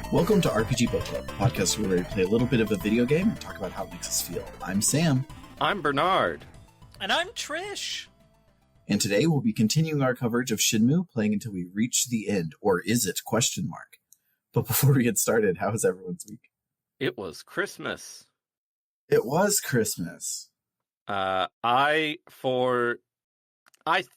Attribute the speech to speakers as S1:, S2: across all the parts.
S1: Welcome to RPG Book Club, a podcast where we play a little bit of a video game and talk about how it makes us feel. I'm Sam.
S2: I'm Bernard.
S3: And I'm Trish.
S1: And today we'll be continuing our coverage of Shenmue, playing until we reach the end. Or is it? ? But before we get started, how was everyone's week?
S2: It was Christmas.
S1: It was Christmas.
S2: I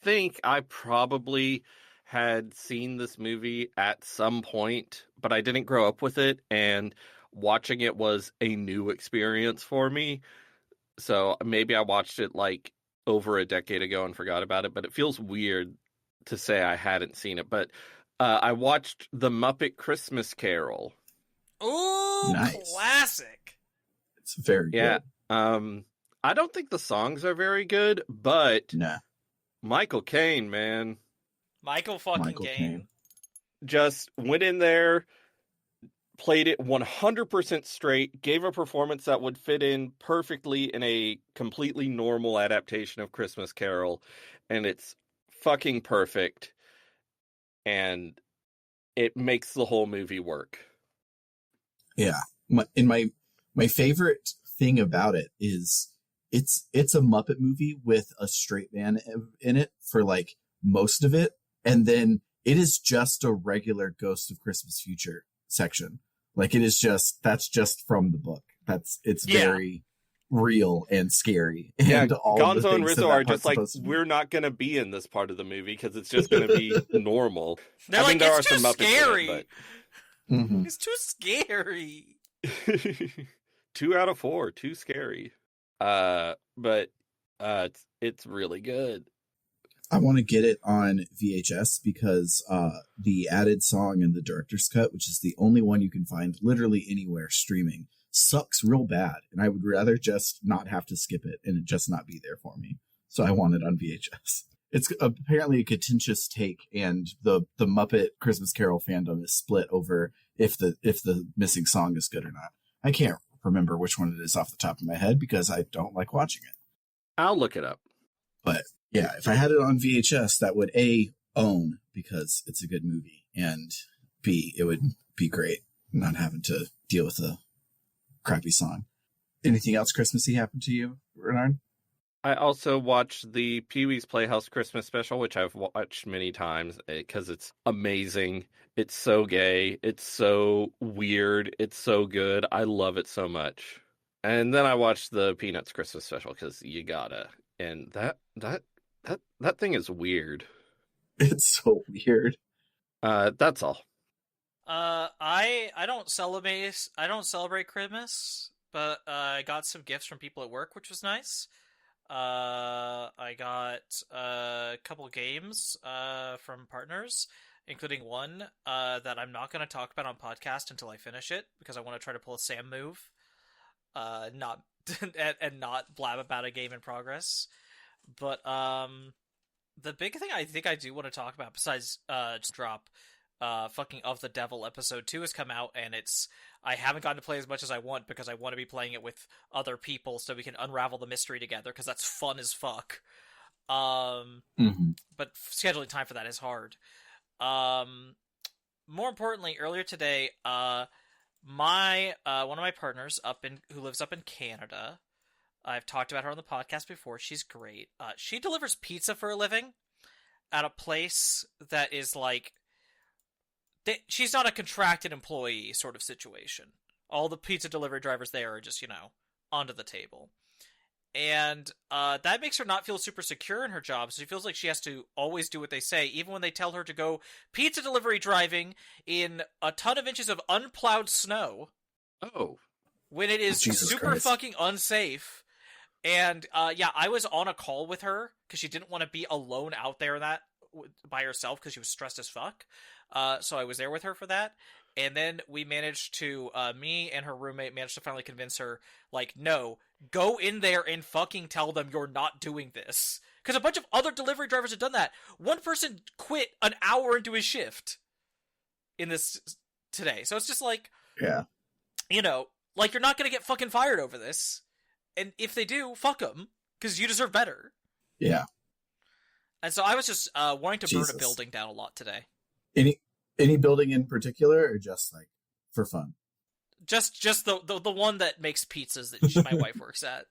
S2: think I probably had seen this movie at some point, but I didn't grow up with it, and watching it was a new experience for me. So maybe I watched it like over a decade ago and forgot about it, but it feels weird to say I hadn't seen it. But I watched The Muppet Christmas Carol.
S3: Ooh,
S1: Nice.
S3: Classic.
S1: It's very good.
S2: I don't think the songs are very good, but
S1: Nah.
S2: Michael Caine, man.
S3: Michael
S1: Caine.
S3: Caine.
S2: Just went in there, played it 100% straight, gave a performance that would fit in perfectly in a completely normal adaptation of Christmas Carol, and it's fucking perfect, and it makes the whole movie work.
S1: Yeah. My favorite thing about it is it's a Muppet movie with a straight man in it for like most of it, and then it is just a regular Ghost of Christmas Future section. Like it is that's just from the book. It's very real and scary.
S2: Yeah,
S1: and all
S2: Gonzo and Rizzo are just like, we're
S1: be.
S2: not going to be in this part of the movie because it's just going to be normal.
S3: They're
S2: I mean,
S3: like,
S2: there
S3: it's
S2: are
S3: too
S2: some Muppets
S3: scary.
S2: in it,
S1: Mhm.
S3: It's too scary.
S2: but 2 out of 4, too scary. But it's really good.
S1: I want to get it on VHS because the added song in the director's cut, which is the only one you can find literally anywhere streaming, sucks real bad. And I would rather just not have to skip it and it just not be there for me. So I want it on VHS. It's apparently a contentious take, and the Muppet Christmas Carol fandom is split over if the missing song is good or not. I can't remember which one it is off the top of my head because I don't like watching it.
S2: I'll look it up.
S1: But yeah, if I had it on VHS, that would A, own because it's a good movie, and B, it would be great not having to deal with a crappy song. Anything else Christmassy happened to you, Bernard?
S2: I also watched the Pee-wee's Playhouse Christmas special, which I've watched many times because it's amazing. It's so gay. It's so weird. It's so good. I love it so much. And then I watched the Peanuts Christmas special because you gotta. And that thing is weird.
S1: It's so weird.
S2: That's all.
S3: I don't celebrate Christmas, but I got some gifts from people at work, which was nice. I got a couple games from partners, including one that I'm not going to talk about on podcast until I finish it because I want to try to pull a Sam move, not and not blab about a game in progress. But the big thing I think I do want to talk about, besides just drop, fucking Of the Devil episode 2 has come out, and I haven't gotten to play as much as I want because I want to be playing it with other people so we can unravel the mystery together because that's fun as fuck. But scheduling time for that is hard. More importantly, earlier today, one of my partners who lives up in Canada, I've talked about her on the podcast before. She's great. She delivers pizza for a living at a place that is like, she's not a contracted employee sort of situation. All the pizza delivery drivers there are just, onto the table. And that makes her not feel super secure in her job, so she feels like she has to always do what they say, even when they tell her to go pizza delivery driving in a ton of inches of unplowed snow.
S2: Oh.
S3: When it is
S1: Jesus
S3: super
S1: Christ.
S3: fucking unsafe. And I was on a call with her because she didn't want to be alone out there by herself because she was stressed as fuck. So I was there with her for that. And then we managed to, me and her roommate managed to finally convince her, like, no, go in there and fucking tell them you're not doing this. Because a bunch of other delivery drivers have done that. One person quit an hour into his shift in this today. So it's just like,
S1: Yeah.
S3: Like, you're not going to get fucking fired over this. And if they do, fuck them. Because you deserve better.
S1: Yeah.
S3: And so I was just wanting to burn
S1: Jesus.
S3: a building down a lot today.
S1: Any building in particular, or just like for fun.
S3: Just the one that makes pizzas that my wife works at.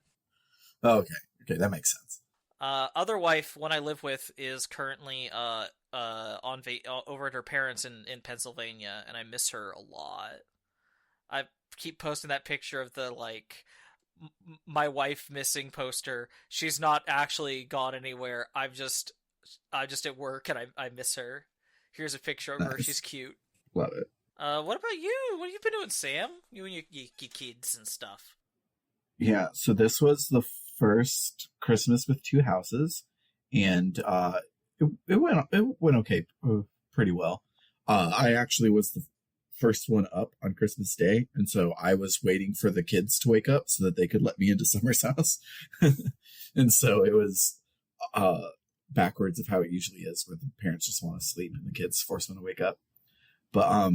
S1: Oh, okay, that makes sense.
S3: Other wife, one I live with, is currently over at her parents in Pennsylvania, and I miss her a lot. I keep posting that picture of the my wife missing poster. She's not actually gone anywhere. I'm just at work, and I miss her. Here's a picture of her.
S1: Nice.
S3: She's cute.
S1: Love it.
S3: What about you? What have you been doing, Sam? You and your kids and stuff.
S1: Yeah, so this was the first Christmas with two houses, and it went okay, pretty well. I actually was the first one up on Christmas Day, and so I was waiting for the kids to wake up so that they could let me into Summer's house. And so it was backwards of how it usually is, where the parents just want to sleep and the kids force them to wake up. But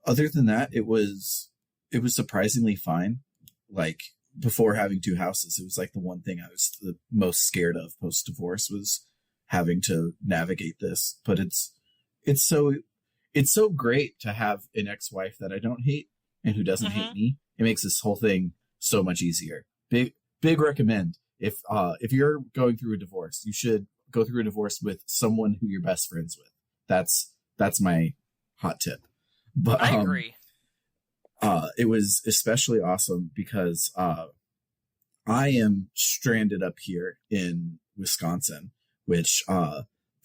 S1: other than that, it was surprisingly fine. Like, before having two houses, it was like the one thing I was the most scared of post-divorce was having to navigate this. But it's so great to have an ex-wife that I don't hate and who doesn't hate me. It makes this whole thing so much easier. Big recommend. If you're going through a divorce, you should go through a divorce with someone who you're best friends with. That's my hot tip. But
S3: I agree.
S1: It was especially awesome because I am stranded up here in Wisconsin, which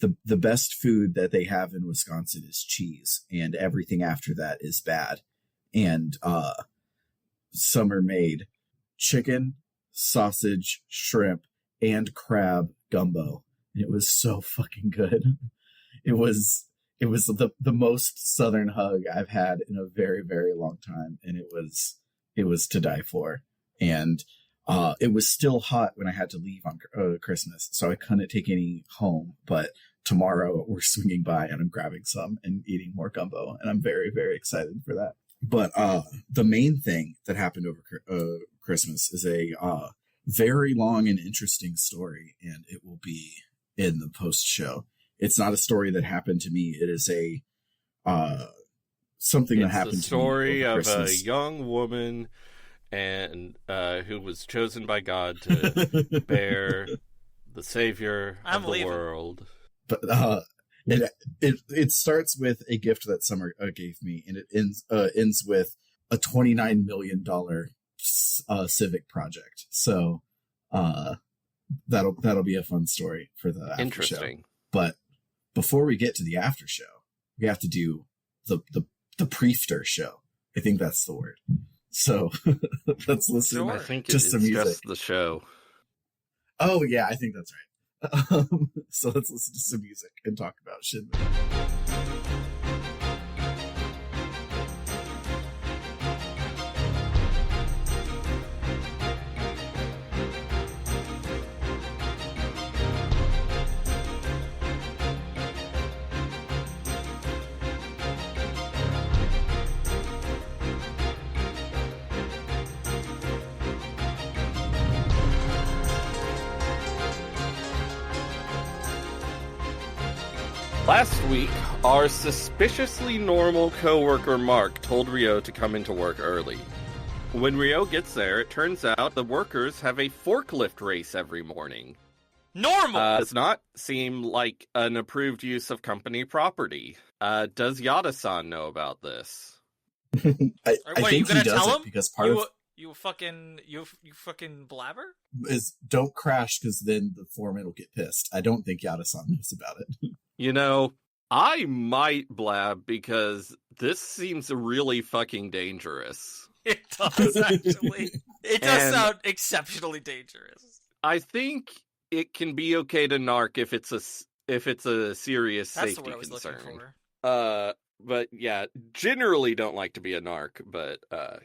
S1: the best food that they have in Wisconsin is cheese, and everything after that is bad. And Summer made chicken, sausage, shrimp, and crab gumbo. It was so fucking good. It was the most Southern hug I've had in a very, very long time. And it was to die for. And it was still hot when I had to leave on Christmas, so I couldn't take any home. But tomorrow we're swinging by and I'm grabbing some and eating more gumbo. And I'm very, very excited for that. But the main thing that happened over Christmas is a very long and interesting story. And it will be in the post show. It's not a story that happened to me. It is a something that happened to me. It's the story of a
S2: young woman and who was chosen by God to bear the savior of the world.
S1: But it starts with a gift that Summer gave me, and it ends with a $29 million civic project. So that'll be a fun story for the after
S2: Interesting.
S1: Show. But before we get to the after show, we have to do the preefter show. I think that's the word. So let's listen to some music.
S2: Just the show.
S1: Oh yeah, I think that's right. So let's listen to some music and talk about Shenmue.
S2: Last week, our suspiciously normal coworker Mark told Ryo to come into work early. When Ryo gets there, it turns out the workers have a forklift race every morning.
S3: Normal!
S2: Does not seem like an approved use of company property. Does Yada-san know about this?
S1: I think he doesn't, because part of...
S3: You fucking blabber?
S1: Is don't crash, because then the foreman will get pissed. I don't think Yada-san knows about it.
S2: You know, I might blab because this seems really fucking dangerous.
S3: It does, actually. It does sound exceptionally dangerous.
S2: I think it can be okay to narc if it's a serious safety concern. That's what I was looking for. But yeah, generally don't like to be a narc, but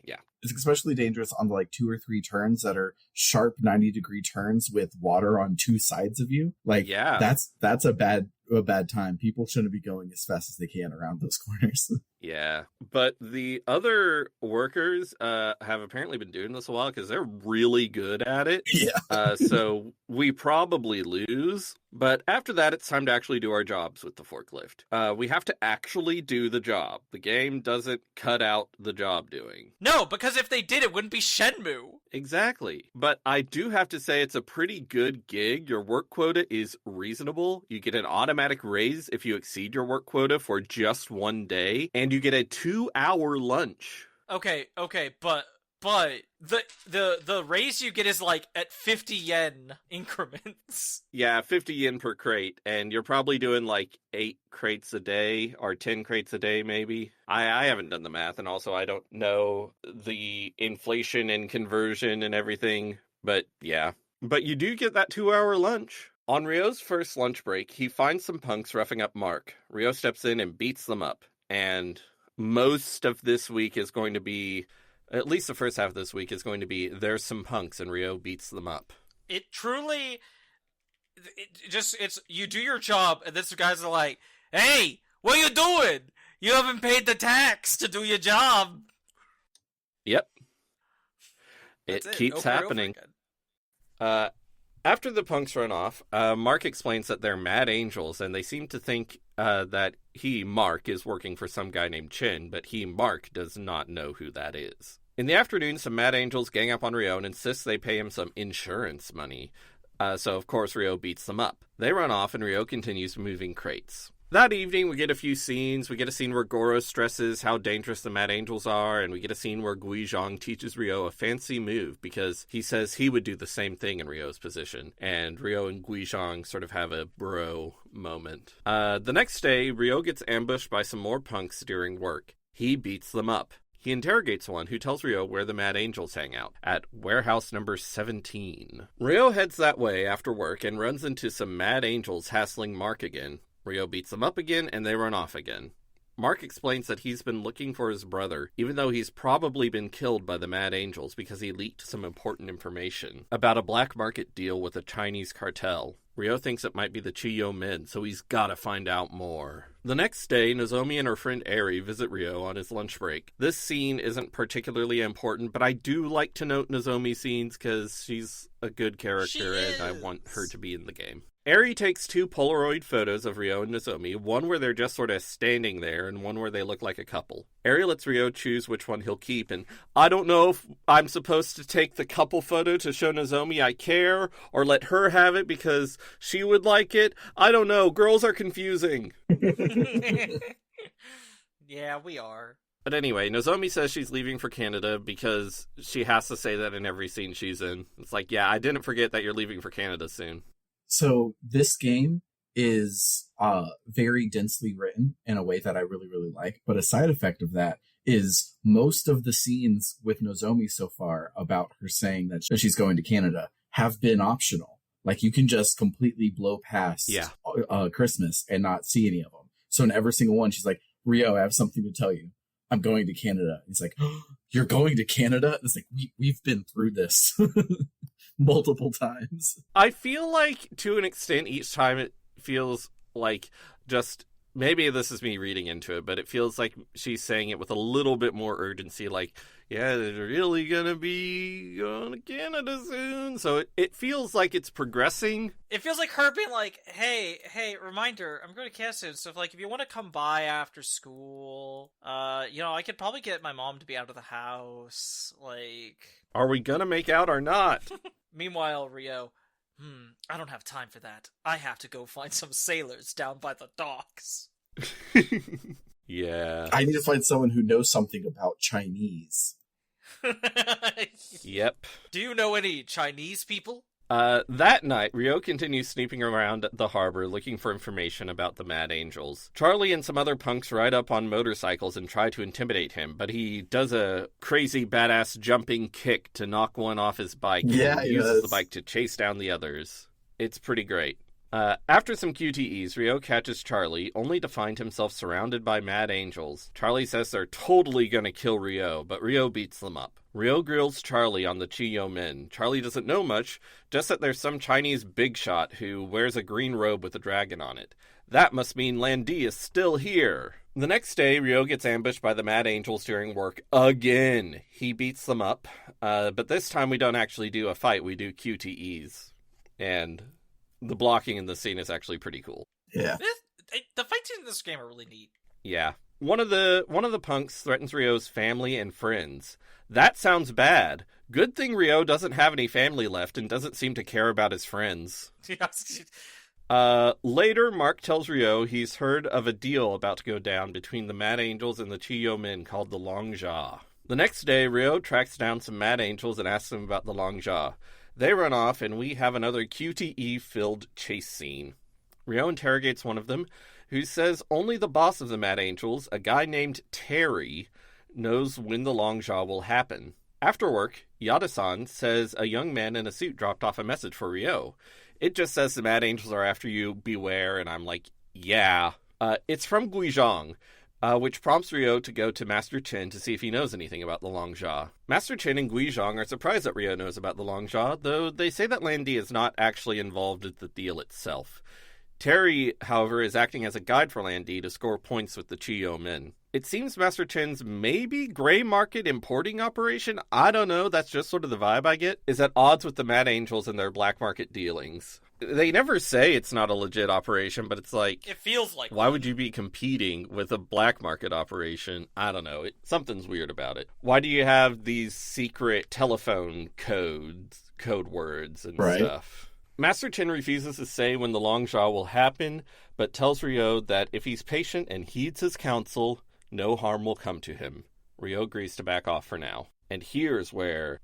S2: yeah.
S1: It's especially dangerous on like 2 or 3 turns that are sharp 90-degree turns with water on 2 sides of you. Like, yeah, that's a bad a bad time. People shouldn't be going as fast as they can around those corners.
S2: Yeah, but the other workers have apparently been doing this a while because they're really good at it.
S1: Yeah.
S2: So we probably lose, but after that, it's time to actually do our jobs with the forklift. We have to actually do the job. The game doesn't cut out the job doing.
S3: No, because if they did, it wouldn't be Shenmue.
S2: Exactly. But I do have to say it's a pretty good gig. Your work quota is reasonable. You get an automatic raise if you exceed your work quota for just one day, and you get a 2-hour lunch.
S3: Okay, but the raise you get is like at 50 yen increments.
S2: Yeah, 50 yen per crate, and you're probably doing like 8 crates a day or 10 crates a day maybe. I haven't done the math, and also I don't know the inflation and conversion and everything, but yeah. But you do get that 2-hour lunch. On Ryo's first lunch break, he finds some punks roughing up Mark. Ryo steps in and beats them up, and most of this week is going to be, at least the first half of this week is going to be, there's some punks and Ryo beats them up.
S3: It truly, it's you do your job, and this guys are like, hey, what are you doing? You haven't paid the tax to do your job.
S2: Yep. It keeps happening. After the punks run off, Mark explains that they're mad angels, and they seem to think that he, Mark, is working for some guy named Chin, but he, Mark, does not know who that is. In the afternoon, some mad angels gang up on Ryo and insist they pay him some insurance money. So, of course, Ryo beats them up. They run off, and Ryo continues moving crates. That evening, we get a few scenes. We get a scene where Goro stresses how dangerous the Mad Angels are, and we get a scene where Guizhong teaches Ryo a fancy move because he says he would do the same thing in Ryo's position. And Ryo and Guizhong sort of have a bro moment. The next day, Ryo gets ambushed by some more punks during work. He beats them up. He interrogates one who tells Ryo where the Mad Angels hang out, at warehouse number 17. Ryo heads that way after work and runs into some Mad Angels hassling Mark again. Ryo beats them up again, and they run off again. Mark explains that he's been looking for his brother, even though he's probably been killed by the Mad Angels because he leaked some important information about a black market deal with a Chinese cartel. Ryo thinks it might be the Chiyo men, so he's gotta find out more. The next day, Nozomi and her friend Eri visit Ryo on his lunch break. This scene isn't particularly important, but I do like to note Nozomi's scenes because she's a good character and I want her to be in the game. Eri takes 2 Polaroid photos of Ryo and Nozomi, one where they're just sort of standing there and one where they look like a couple. Eri lets Ryo choose which one he'll keep, and I don't know if I'm supposed to take the couple photo to show Nozomi I care, or let her have it because she would like it. I don't know. Girls are confusing.
S3: Yeah, we are.
S2: But anyway, Nozomi says she's leaving for Canada because she has to say that in every scene she's in. It's like, yeah, I didn't forget that you're leaving for Canada soon.
S1: So this game is very densely written in a way that I really, really like. But a side effect of that is most of the scenes with Nozomi so far about her saying that she's going to Canada have been optional. Like, you can just completely blow past Christmas and not see any of them. So in every single one, she's like, Ryo, I have something to tell you. I'm going to Canada. He's like, oh, you're going to Canada? It's like, we've been through this multiple times.
S2: I feel like, to an extent, each time it feels like just, maybe this is me reading into it, but it feels like she's saying it with a little bit more urgency, like, yeah, they're really gonna be going to Canada soon. So it feels like it's progressing.
S3: It feels like her being like, hey, reminder, I'm going to Canada soon. So if you want to come by after school, I could probably get my mom to be out of the house. Like,
S2: are we gonna make out or not?
S3: Meanwhile, Ryo, I don't have time for that. I have to go find some sailors down by the docks.
S2: Yeah.
S1: I need to find someone who knows something about Chinese.
S2: Yep.
S3: Do you know any Chinese people?
S2: That night, Ryo continues snooping around the harbor looking for information about the Mad Angels. Charlie and some other punks ride up on motorcycles and try to intimidate him, but he does a crazy badass jumping kick to knock one off his bike and uses the bike to chase down the others. It's pretty great. After some QTEs, Ryo catches Charlie, only to find himself surrounded by Mad Angels. Charlie says they're totally gonna kill Ryo, but Ryo beats them up. Ryo grills Charlie on the Chiyo men. Charlie doesn't know much, just that there's some Chinese big shot who wears a green robe with a dragon on it. That must mean Landy is still here. The next day, Ryo gets ambushed by the Mad Angels during work again. He beats them up, but this time we don't actually do a fight, we do QTEs. And the blocking in this scene is actually pretty cool.
S1: Yeah.
S3: The fight scenes in this game are really neat.
S2: Yeah. One of the punks threatens Ryo's family and friends. That sounds bad. Good thing Ryo doesn't have any family left and doesn't seem to care about his friends. Later, Mark tells Ryo he's heard of a deal about to go down between the Mad Angels and the Chiyo men called the Longja. The next day, Ryo tracks down some Mad Angels and asks them about the Longja. They run off, and we have another QTE-filled chase scene. Ryo interrogates one of them, who says only the boss of the Mad Angels, a guy named Terry, knows when the Longja will happen. After work, Yada-san says a young man in a suit dropped off a message for Ryo. It just says the Mad Angels are after you, beware, and I'm like, yeah. It's from Guizhong, which prompts Ryo to go to Master Chen to see if he knows anything about the Longja. Master Chen and Guizhong are surprised that Ryo knows about the Longja, though they say that Landy is not actually involved with the deal itself. Terry, however, is acting as a guide for Landy to score points with the Chiyo men. It seems Master Chen's maybe gray market importing operation, I don't know, that's just sort of the vibe I get, is at odds with the Mad Angels and their black market dealings. They never say it's not a legit operation, but it's like...
S3: It feels like
S2: why would you be competing with a black market operation? I don't know. Something's weird about it. Why do you have these secret telephone code words and stuff? Master Chen refuses to say when the Longja will happen, but tells Ryo that if he's patient and heeds his counsel, no harm will come to him. Ryo agrees to back off for now. And here's where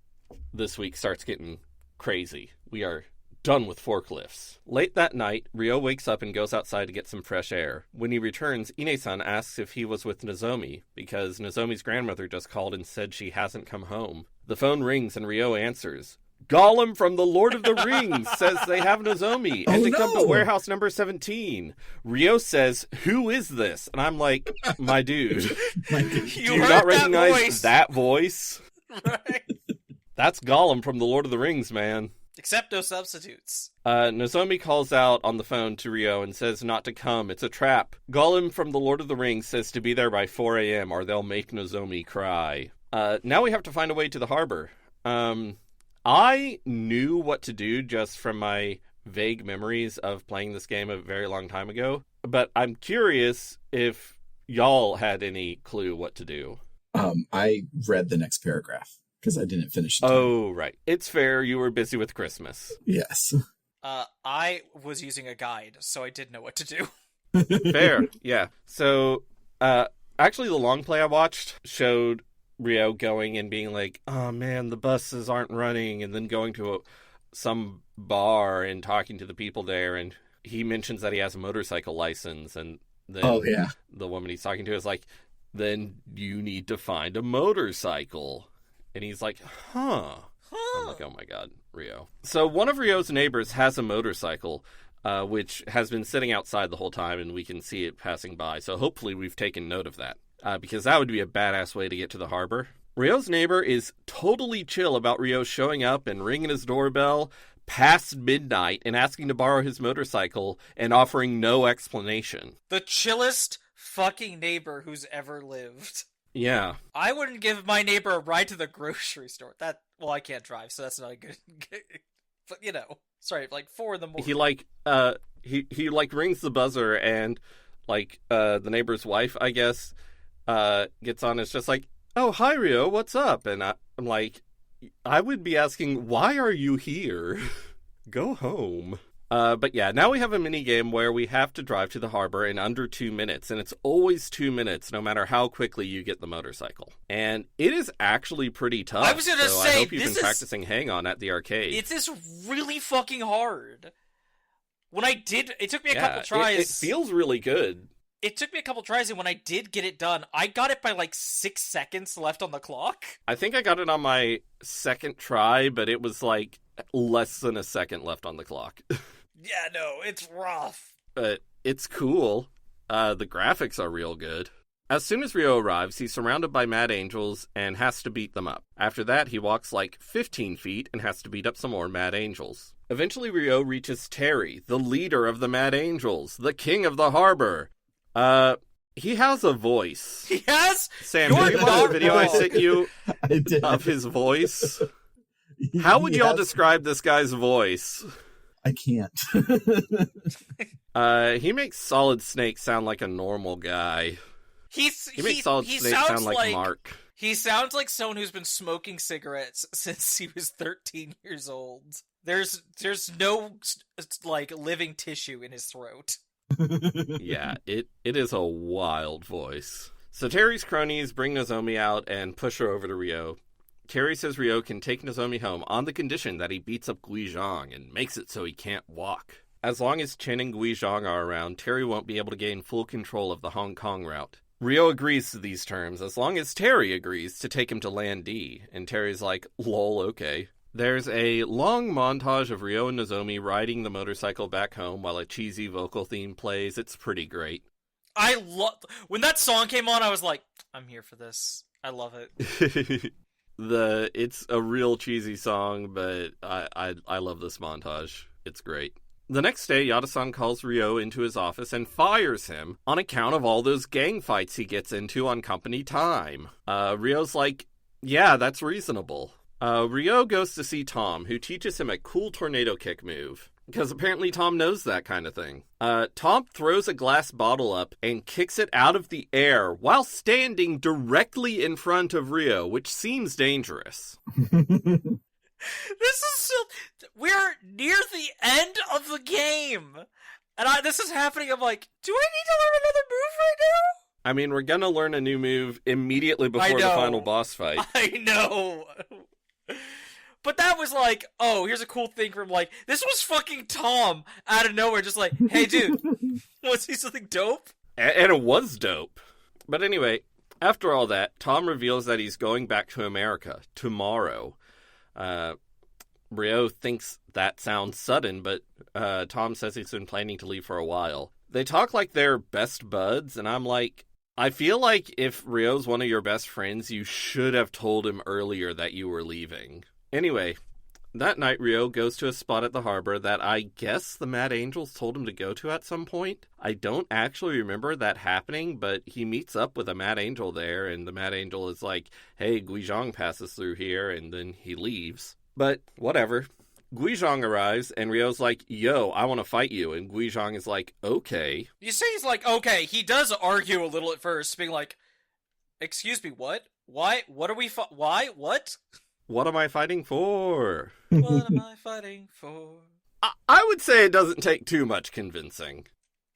S2: this week starts getting crazy. We are done with forklifts. Late that night, Ryo wakes up and goes outside to get some fresh air. When he returns, Ine-san asks if he was with Nozomi, because Nozomi's grandmother just called and said she hasn't come home. The phone rings and Ryo answers. Gollum from the Lord of the Rings says they have Nozomi and come to warehouse number 17. Ryo says, who is this? And I'm like, my dude, do you not recognize that voice?
S3: Right.
S2: That's Gollum from the Lord of the Rings, man.
S3: Except no substitutes.
S2: Nozomi calls out on the phone to Ryo and says not to come. It's a trap. Gollum from the Lord of the Rings says to be there by 4 a.m. or they'll make Nozomi cry. Now we have to find a way to the harbor. I knew what to do just from my vague memories of playing this game a very long time ago, but I'm curious if y'all had any clue what to do.
S1: I read the next paragraph because I didn't finish it.
S2: Oh, right. It's fair. You were busy with Christmas.
S1: Yes.
S3: I was using a guide, so I did know what to do.
S2: Fair, yeah. So, actually, the long play I watched showed Ryo going and being like, oh man, the buses aren't running, and then going to some bar and talking to the people there, and he mentions that he has a motorcycle license, and then the woman he's talking to is like, then you need to find a motorcycle. And he's like, huh. I'm like, oh my god, Ryo. So one of Ryo's neighbors has a motorcycle, which has been sitting outside the whole time, and we can see it passing by, so hopefully we've taken note of that. Because that would be a badass way to get to the harbor. Ryo's neighbor is totally chill about Ryo showing up and ringing his doorbell past midnight and asking to borrow his motorcycle and offering no explanation.
S3: The chillest fucking neighbor who's ever lived.
S2: Yeah.
S3: I wouldn't give my neighbor a ride to the grocery store. Well, I can't drive, so that's not a good... But, sorry, like 4 in the morning.
S2: He rings the buzzer and, the neighbor's wife, I guess, gets on. It's just like, oh, hi, Ryo, what's up? And I'm like, I would be asking, why are you here? Go home. But yeah, now we have a mini game where we have to drive to the harbor in under 2 minutes, and it's always 2 minutes, no matter how quickly you get the motorcycle. And it is actually pretty tough.
S3: I was gonna say,
S2: I hope you've been practicing Hang On at the arcade.
S3: It is really fucking hard. When I did, it took me a couple tries.
S2: It feels really good.
S3: It took me a couple tries, and when I did get it done, I got it by 6 seconds left on the clock.
S2: I think I got it on my second try, but it was less than a second left on the clock.
S3: Yeah, no, it's rough.
S2: But it's cool. The graphics are real good. As soon as Ryo arrives, he's surrounded by mad angels and has to beat them up. After that, he walks like 15 feet and has to beat up some more mad angels. Eventually, Ryo reaches Terry, the leader of the mad angels, the king of the harbor. He has a voice.
S3: He has?
S2: Sam, did you watch the video I sent you of his voice? How would y'all describe this guy's voice?
S1: I can't.
S2: He makes Solid Snake sound like a normal guy. He makes Solid Snake sound like Mark.
S3: He sounds like someone who's been smoking cigarettes since he was 13 years old. There's no, like, living tissue in his throat.
S2: Yeah, it is a wild voice. So Terry's cronies bring Nozomi out and push her over to Ryo. Terry says Ryo can take Nozomi home on the condition that he beats up Guizhong and makes it so he can't walk. As long as Chen and Guizhong are around, Terry won't be able to gain full control of the Hong Kong route. Ryo agrees to these terms as long as Terry agrees to take him to Land D, and Terry's like, lol, okay. There's a long montage of Ryo and Nozomi riding the motorcycle back home while a cheesy vocal theme plays. It's pretty great.
S3: When that song came on, I was like, I'm here for this. I love it.
S2: It's a real cheesy song, but I love this montage. It's great. The next day, Yada-san calls Ryo into his office and fires him on account of all those gang fights he gets into on company time. Ryo's like, yeah, that's reasonable. Ryo goes to see Tom, who teaches him a cool tornado kick move, because apparently Tom knows that kind of thing. Tom throws a glass bottle up and kicks it out of the air while standing directly in front of Ryo, which seems dangerous.
S3: We're near the end of the game, and this is happening. I'm like, do I need to learn another move right now?
S2: I mean, we're gonna learn a new move immediately before the final boss fight.
S3: I know. But that was like, oh, here's a cool thing from, like, this was fucking Tom out of nowhere, just like, hey, dude, want to see something dope?
S2: And it was dope. But anyway, after all that, Tom reveals that he's going back to America tomorrow. Ryo thinks that sounds sudden, but Tom says he's been planning to leave for a while. They talk like they're best buds, and I'm like, I feel like if Ryo's one of your best friends, you should have told him earlier that you were leaving. Anyway, that night Ryo goes to a spot at the harbor that I guess the Mad Angels told him to go to at some point. I don't actually remember that happening, but he meets up with a Mad Angel there, and the Mad Angel is like, hey, Guizhong passes through here, and then he leaves. But whatever. Guizhong arrives, and Ryo's like, yo, I want to fight you. And Guizhong is like, okay.
S3: You say he's like, okay. He does argue a little at first, being like, excuse me, what? Why? What are we why? What?
S2: What am I fighting for?
S3: What am I fighting for?
S2: I would say it doesn't take too much convincing.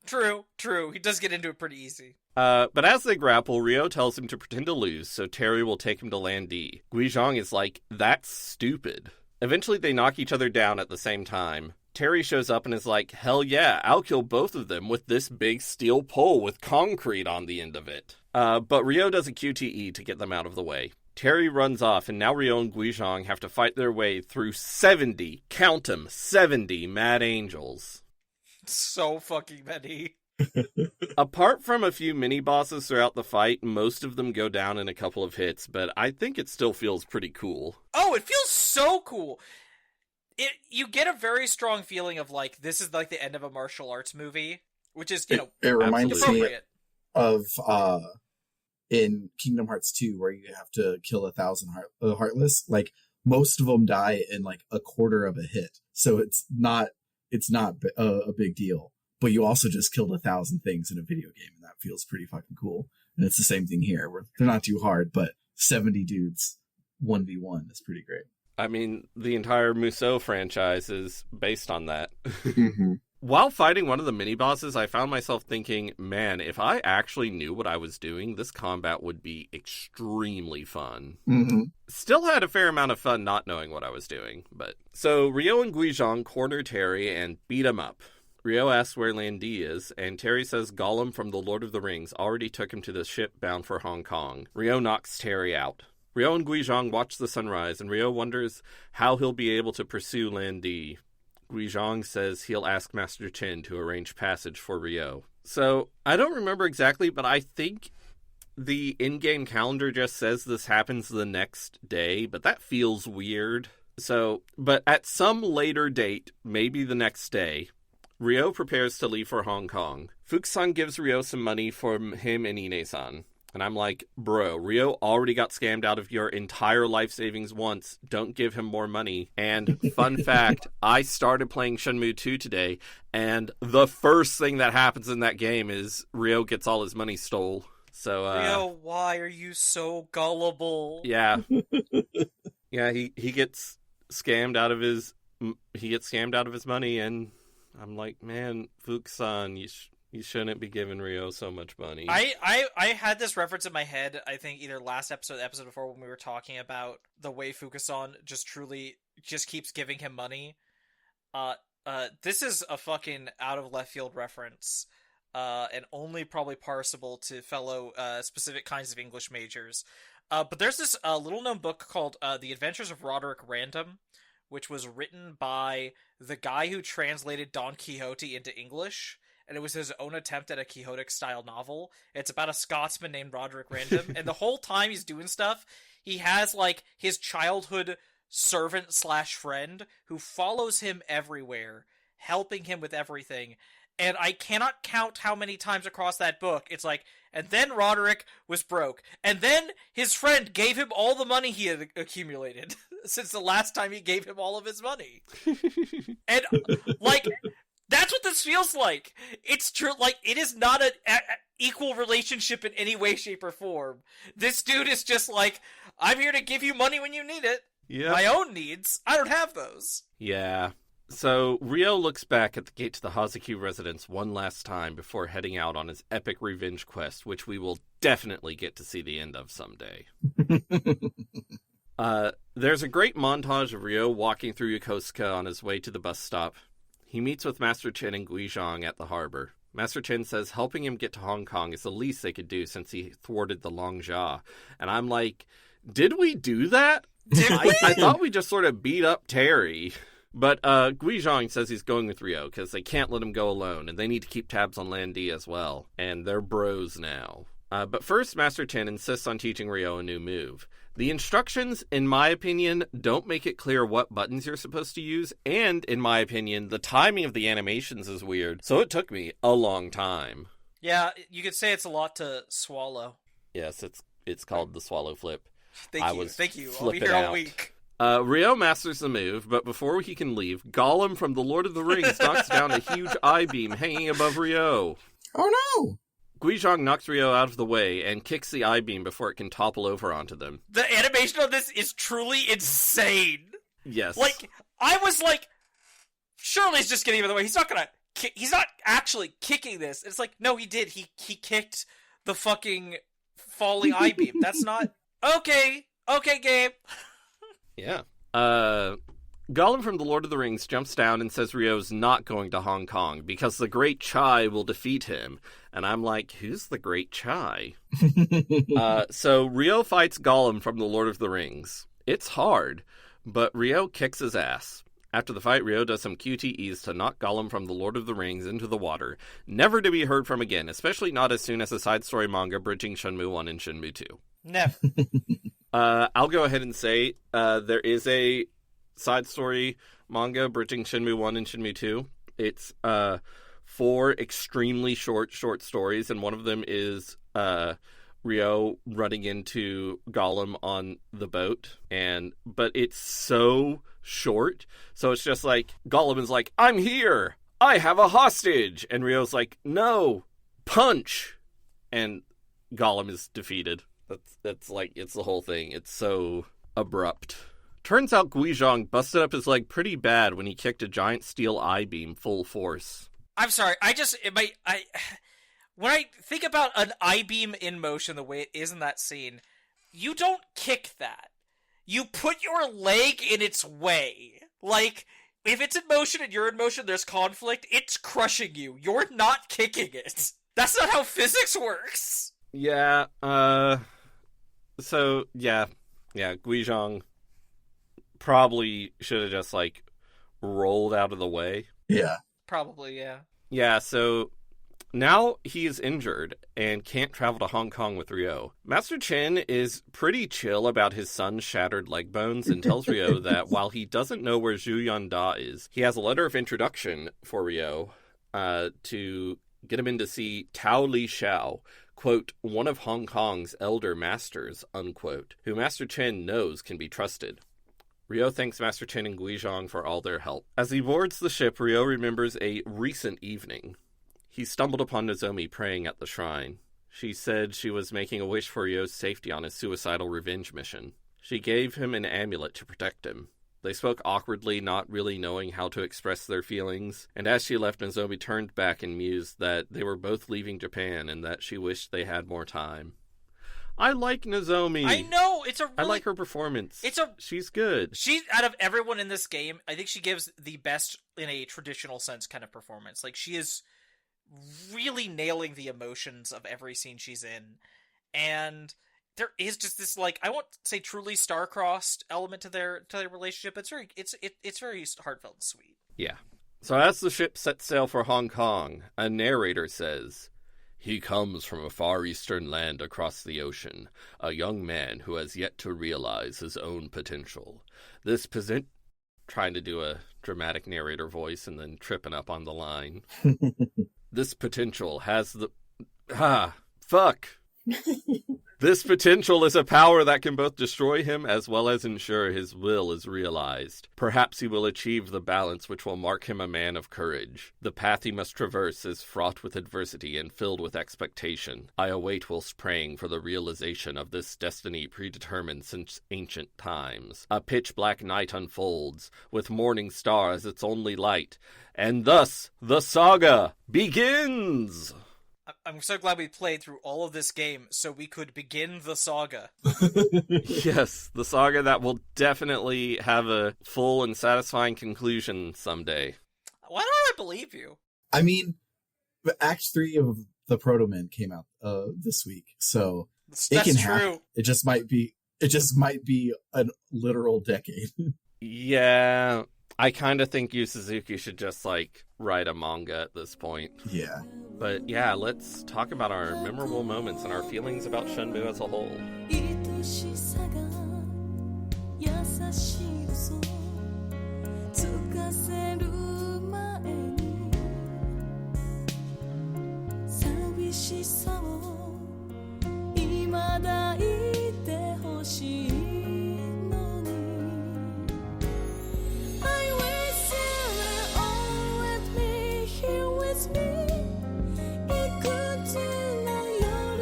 S3: True. He does get into it pretty easy.
S2: But as they grapple, Ryo tells him to pretend to lose, so Terry will take him to Land D. Guizhong is like, that's stupid. Eventually, they knock each other down at the same time. Terry shows up and is like, hell yeah, I'll kill both of them with this big steel pole with concrete on the end of it. But Ryo does a QTE to get them out of the way. Terry runs off, and now Ryo and Guizhong have to fight their way through 70, count 'em, 70 Mad Angels.
S3: So fucking many.
S2: Apart from a few mini-bosses throughout the fight, most of them go down in a couple of hits, but I think it still feels pretty cool.
S3: Oh, it feels so cool! You get a very strong feeling of, like, this is like the end of a martial arts movie, which is,
S1: it reminds me of in Kingdom Hearts 2, where you have to kill 1,000 Heartless. Like, most of them die in, like, a quarter of a hit, so it's not a big deal. But you also just killed 1,000 things in a video game, and that feels pretty fucking cool. And it's the same thing here, where they're not too hard, but 70 dudes 1v1 is pretty great.
S2: I mean, the entire Musou franchise is based on that.
S1: Mm-hmm.
S2: While fighting one of the mini-bosses, I found myself thinking, man, if I actually knew what I was doing, this combat would be extremely fun.
S1: Mm-hmm.
S2: Still had a fair amount of fun not knowing what I was doing. So Ryo and Guizhong corner Terry and beat him up. Ryo asks where Land D is, and Terry says Gollum from The Lord of the Rings already took him to the ship bound for Hong Kong. Ryo knocks Terry out. Ryo and Guizhong watch the sunrise, and Ryo wonders how he'll be able to pursue Land D. Guizhong says he'll ask Master Chen to arrange passage for Ryo. So, I don't remember exactly, but I think the in-game calendar just says this happens the next day, but that feels weird. So, but at some later date, maybe the next day, Ryo prepares to leave for Hong Kong. Fukusan gives Ryo some money from him and Ine-san. And I'm like, bro, Ryo already got scammed out of your entire life savings once. Don't give him more money. And fun fact, I started playing Shenmue 2 today, and the first thing that happens in that game is Ryo gets all his money stole. So,
S3: Ryo, why are you so gullible?
S2: Yeah. Yeah, he gets scammed out of his money, and I'm like, man, Fukusan, you shouldn't be giving Ryo so much money.
S3: I had this reference in my head, I think either last episode or the episode before, when we were talking about the way Fukusan just keeps giving him money. This is a fucking out of left field reference, and only probably parsable to fellow specific kinds of English majors. But there's this little known book called The Adventures of Roderick Random, which was written by the guy who translated Don Quixote into English. And it was his own attempt at a Quixotic-style novel. It's about a Scotsman named Roderick Random, and the whole time he's doing stuff, he has, like, his childhood servant/friend who follows him everywhere, helping him with everything. And I cannot count how many times across that book it's like, and then Roderick was broke, and then his friend gave him all the money he had accumulated since the last time he gave him all of his money. And, like... That's what this feels like. It's true. Like, it is not an equal relationship in any way, shape, or form. This dude is just like, I'm here to give you money when you need it.
S2: Yeah.
S3: My own needs, I don't have those.
S2: Yeah. So Ryo looks back at the gate to the Hazuki residence one last time before heading out on his epic revenge quest, which we will definitely get to see the end of someday. There's a great montage of Ryo walking through Yokosuka on his way to the bus stop. He meets with Master Chen and Guizhong at the harbor. Master Chen says helping him get to Hong Kong is the least they could do since he thwarted the Longjia. And I'm like, did we do that? I thought we just sort of beat up Terry. But Guizhong says he's going with Ryo because they can't let him go alone, and they need to keep tabs on Lan Di as well. And they're bros now. But first, Master Chen insists on teaching Ryo a new move. The instructions, in my opinion, don't make it clear what buttons you're supposed to use, and, in my opinion, the timing of the animations is weird, so it took me a long time.
S3: Yeah, you could say it's a lot to swallow.
S2: Yes, it's called the swallow flip.
S3: Thank you. I'll be here all week.
S2: Ryo masters the move, but before he can leave, Gollum from The Lord of the Rings knocks down a huge I-beam hanging above Ryo.
S1: Oh no!
S2: Guizhong knocks Ryo out of the way and kicks the I-beam before it can topple over onto them.
S3: The animation on this is truly insane.
S2: Yes.
S3: Like, I was like, surely he's just getting out of the way. He's not actually kicking this. It's like, no, he did. He kicked the fucking falling I-beam. That's not... Okay, Gabe.
S2: Yeah. Gollum from The Lord of the Rings jumps down and says Ryo's not going to Hong Kong because the Great Chai will defeat him. And I'm like, who's the Great Chai? So Ryo fights Gollum from The Lord of the Rings. It's hard, but Ryo kicks his ass. After the fight, Ryo does some QTEs to knock Gollum from The Lord of the Rings into the water, never to be heard from again, especially not as soon as a side story manga bridging Shenmue 1 and Shenmue 2.
S3: Never.
S2: I'll go ahead and say there is a side story manga bridging Shenmue 1 and Shenmue 2. It's 4 extremely short stories, and one of them is Ryo running into Gollum on the boat, but it's so short, so it's just like, Gollum is like, I'm here! I have a hostage! And Ryo's like, no! Punch! And Gollum is defeated. That's like, it's the whole thing. It's so abrupt. Turns out Guizhong busted up his leg pretty bad when he kicked a giant steel I-beam full force.
S3: I'm sorry, when I think about an I-beam in motion the way it is in that scene, you don't kick that. You put your leg in its way. Like, if it's in motion and you're in motion, there's conflict, it's crushing you. You're not kicking it. That's not how physics works.
S2: Yeah, so, yeah, Guizhong probably should have just, like, rolled out of the way.
S1: Yeah.
S3: Probably, yeah.
S2: Yeah, so Now he is injured and can't travel to Hong Kong with Ryo. Master Chen is pretty chill about his son's shattered leg bones and tells Ryo that while he doesn't know where Zhu Yanda is, he has a letter of introduction for Ryo to get him in to see Tao Li Xiao, quote, one of Hong Kong's elder masters, unquote, who Master Chen knows can be trusted. Ryo thanks Master Chen and Guizhong for all their help. As he boards the ship, Ryo remembers a recent evening. He stumbled upon Nozomi praying at the shrine. She said she was making a wish for Ryo's safety on his suicidal revenge mission. She gave him an amulet to protect him. They spoke awkwardly, not really knowing how to express their feelings, and as she left, Nozomi turned back and mused that they were both leaving Japan and that she wished they had more time. I like Nozomi.
S3: I know, I
S2: like her performance. She's good.
S3: She, out of everyone in this game, I think she gives the best in a traditional sense kind of performance. Like, she is really nailing the emotions of every scene she's in, and there is just this, like, I won't say truly star-crossed element to their relationship. It's very heartfelt and sweet.
S2: Yeah. So as the ship sets sail for Hong Kong, a narrator says, "He comes from a far eastern land across the ocean, a young man who has yet to realize his own potential. Trying to do a dramatic narrator voice and then tripping up on the line. This potential has the... This potential is a power that can both destroy him as well as ensure his will is realized. Perhaps he will achieve the balance which will mark him a man of courage. The path he must traverse is fraught with adversity and filled with expectation. I await whilst praying for the realization of this destiny predetermined since ancient times. A pitch-black night unfolds, with morning star as its only light, and thus the saga begins!"
S3: I'm so glad we played through all of this game so we could begin the saga.
S2: Yes, the saga that will definitely have a full and satisfying conclusion someday.
S3: Why don't I believe you?
S1: I mean, Act 3 of the Proto Men came out this week, so it can happen. It just might be a literal decade.
S2: Yeah, I kind of think Yu Suzuki should just, like, write a manga at this point.
S1: Yeah.
S2: But yeah, let's talk about our memorable moments and our feelings about Shenmue as a whole.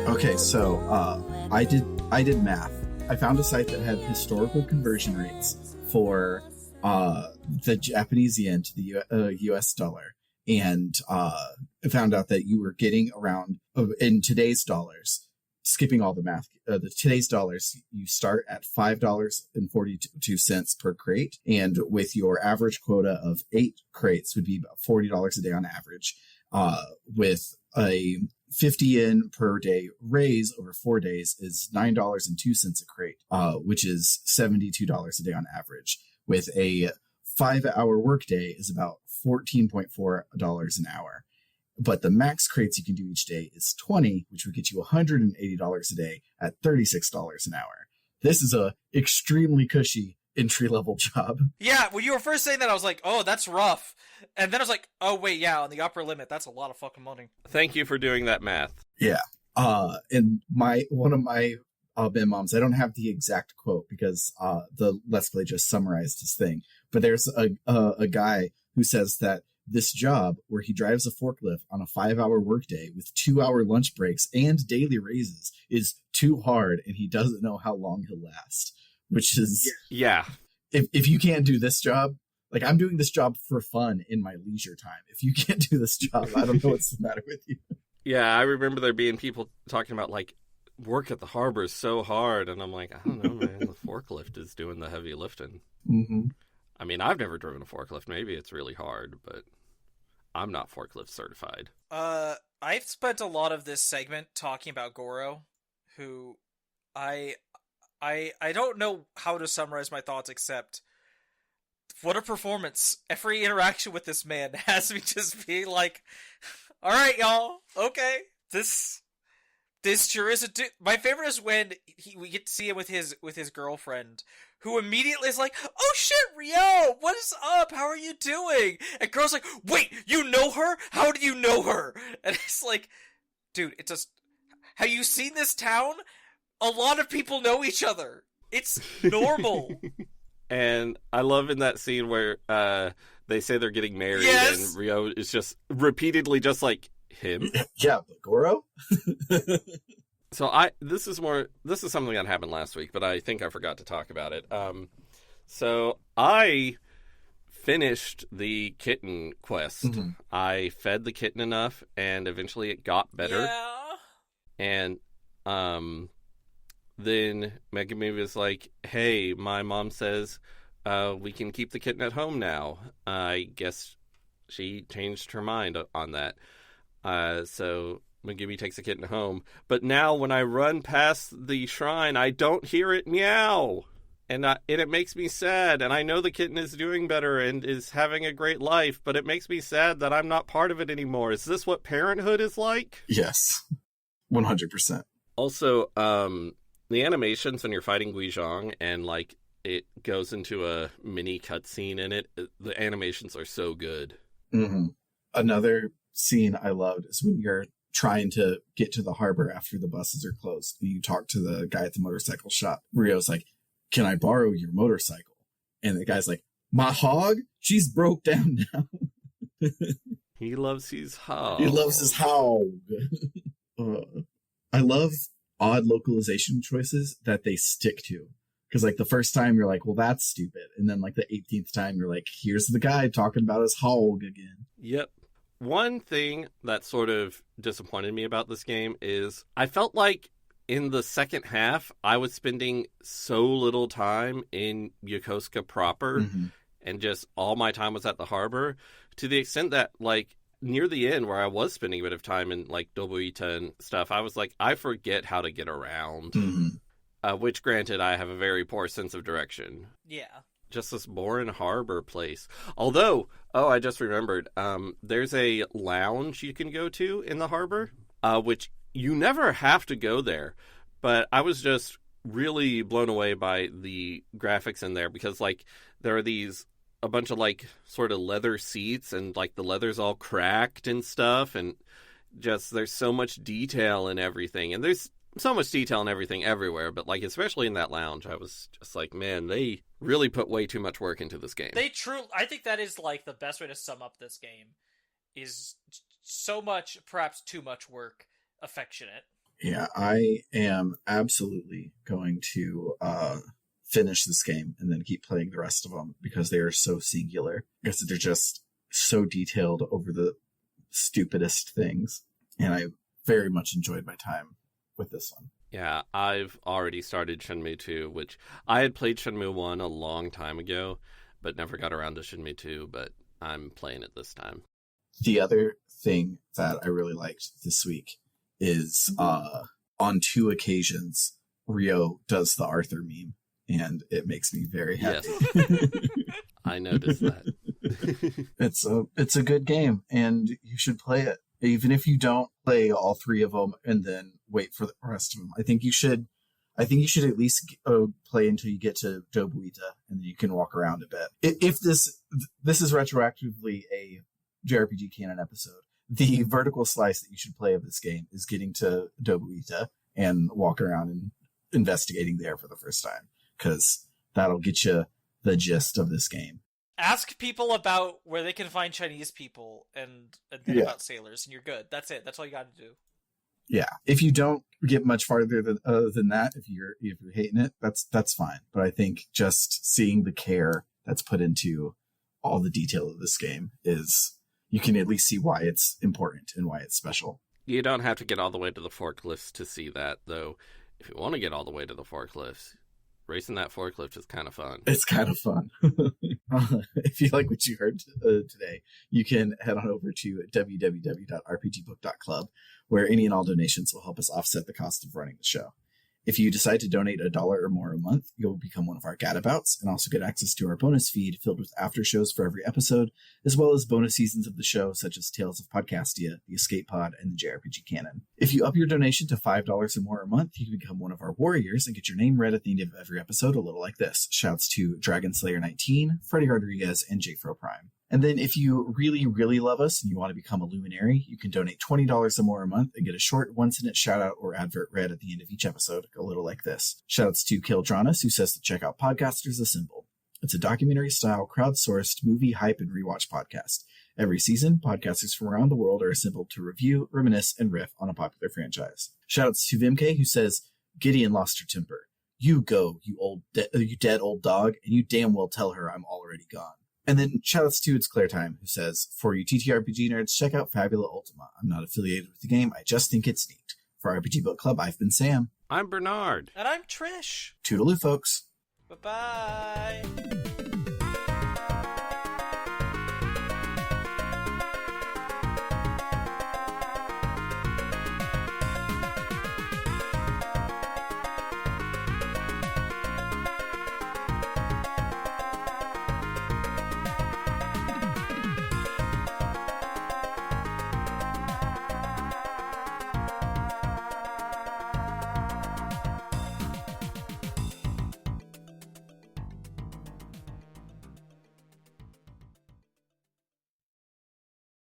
S1: Okay, so I did math. I found a site that had historical conversion rates for the Japanese yen to the US dollar, and I found out that you were getting around in today's dollars. Skipping all the math, today's dollars, you start at $5.42 per crate, and with your average quota of 8 crates, would be about $40 a day on average. With a 50 yen per day raise over 4 days is $9.02 a crate, which is $72 a day on average. With a 5-hour workday is about $14.4 an hour. But the max crates you can do each day is 20, which would get you $180 a day at $36 an hour. This is a extremely cushy entry-level job.
S3: Yeah, when you were first saying that, I was like, oh, that's rough. And then I was like, oh, wait, yeah, on the upper limit, that's a lot of fucking money.
S2: Thank you for doing that math.
S1: Yeah. And one of my Ben Moms, I don't have the exact quote because the Let's Play just summarized his thing, but there's a guy who says that this job, where he drives a forklift on a 5-hour workday with 2-hour lunch breaks and daily raises, is too hard, and he doesn't know how long he'll last. Which is,
S2: yeah.
S1: If you can't do this job, like, I'm doing this job for fun in my leisure time. If you can't do this job, I don't know what's the matter with you.
S2: Yeah, I remember there being people talking about, like, work at the harbor is so hard, and I'm like, I don't know, man. The forklift is doing the heavy lifting.
S1: Mm-hmm.
S2: I mean, I've never driven a forklift. Maybe it's really hard, but I'm not forklift certified.
S3: I've spent a lot of this segment talking about Goro, who I don't know how to summarize my thoughts except what a performance. Every interaction with this man has me just being like, All right, y'all. Okay, this sure is my favorite is when we get to see him with his girlfriend, who immediately is like, "Oh shit, Rio, what is up? How are you doing?" And girl's like, "Wait, you know her? How do you know her?" And it's like, dude, it's just, have you seen this town? A lot of people know each other. It's normal.
S2: And I love in that scene where they say they're getting married,
S3: Yes!
S2: and Rio is just repeatedly just like, him?
S1: Yeah, but Goro?
S2: So this is something that happened last week, but I think I forgot to talk about it. So I finished the kitten quest.
S1: Mm-hmm.
S2: I fed the kitten enough, and eventually it got better.
S3: Yeah.
S2: And then Megumi was like, "Hey, my mom says we can keep the kitten at home now." I guess she changed her mind on that. So Megumi takes the kitten home. But now when I run past the shrine, I don't hear it meow. And it makes me sad. And I know the kitten is doing better and is having a great life, but it makes me sad that I'm not part of it anymore. Is this what parenthood is like?
S1: Yes. 100%.
S2: Also, the animations when you're fighting Guizhong and like it goes into a mini cutscene in it, the animations are so good.
S1: Mm-hmm. Another scene I loved is when you're trying to get to the harbor after the buses are closed. And you talk to the guy at the motorcycle shop. Rio's like, "Can I borrow your motorcycle?" And the guy's like, "My hog? She's broke down now."
S2: He loves his hog.
S1: He loves his hog. I love odd localization choices that they stick to. Because like the first time you're like, well, that's stupid. And then like the 18th time you're like, here's the guy talking about his hog again.
S2: Yep. One thing that sort of disappointed me about this game is I felt like in the second half, I was spending so little time in Yokosuka proper, and just all my time was at the harbor, to the extent that, like, near the end where I was spending a bit of time in, like, Dobuita and stuff, I was like, I forget how to get around. Which, granted, I have a very poor sense of direction.
S3: Yeah.
S2: Just this boring harbor place. Although, I just remembered, there's a lounge you can go to in the harbor, which you never have to go there. But I was just really blown away by the graphics in there because, like, there are a bunch of, like, sort of leather seats and, like, the leather's all cracked and stuff. And just there's so much detail in everything. And there's so much detail in everything everywhere, but like especially in that lounge, I was just like, man, they really put way too much work into this game.
S3: I think that is like the best way to sum up this game, is so much, perhaps too much work, affectionate.
S1: Yeah, I am absolutely going to finish this game and then keep playing the rest of them because they are so singular. Because they're just so detailed over the stupidest things, and I very much enjoyed my time with this one.
S2: Yeah, I've already started Shenmue 2, which I had played Shenmue 1 a long time ago, but never got around to Shenmue 2, but I'm playing it this time.
S1: The other thing that I really liked this week is on 2 occasions, Rio does the Arthur meme, and it makes me very happy.
S2: Yes. I noticed that.
S1: It's a good game, and you should play it. Even if you don't play all 3 of them and then wait for the rest of them, I think you should at least play until you get to Dobuita, and then you can walk around a bit. If this is retroactively a JRPG canon episode, the vertical slice that you should play of this game is getting to Dobuita and walk around and investigating there for the first time, because that'll get you the gist of this game.
S3: Ask people about where they can find Chinese people and then about sailors, and you're good. That's it. That's all you got to do.
S1: Yeah, if you don't get much farther than that, if you're hating it, that's fine. But I think just seeing the care that's put into all the detail of this game is, you can at least see why it's important and why it's special.
S2: You don't have to get all the way to the forklifts to see that, though. If you want to get all the way to the forklifts, racing that forklift is kind of fun.
S1: It's kind of fun. If you like what you heard today, you can head on over to www.rpgbook.club, where any and all donations will help us offset the cost of running the show. If you decide to donate $1 or more a month, you'll become one of our gadabouts and also get access to our bonus feed filled with after shows for every episode, as well as bonus seasons of the show such as Tales of Podcastia, the Escape Pod, and the JRPG Canon. If you up your donation to $5 or more a month, you can become one of our warriors and get your name read at the end of every episode a little like this. Shouts to Dragonslayer19, Freddy Rodriguez, and Jfro Prime. And then if you really, really love us and you want to become a luminary, you can donate $20 or more a month and get a short one-sentence shout-out or advert read at the end of each episode, a little like this. Shoutouts to Kildranas, who says to check out Podcasters Assemble. It's a documentary-style, crowdsourced movie, hype, and rewatch podcast. Every season, podcasters from around the world are assembled to review, reminisce, and riff on a popular franchise. Shoutouts to Vimke, who says, Gideon lost her temper. You go, you dead old dog, and you damn well tell her I'm already gone. And then shoutouts to It's Claire Time, who says, for you TTRPG nerds, check out Fabula Ultima. I'm not affiliated with the game, I just think it's neat. For RPG Book Club, I've been Sam.
S2: I'm Bernard.
S3: And I'm Trish.
S1: Toodaloo, folks.
S3: Bye-bye.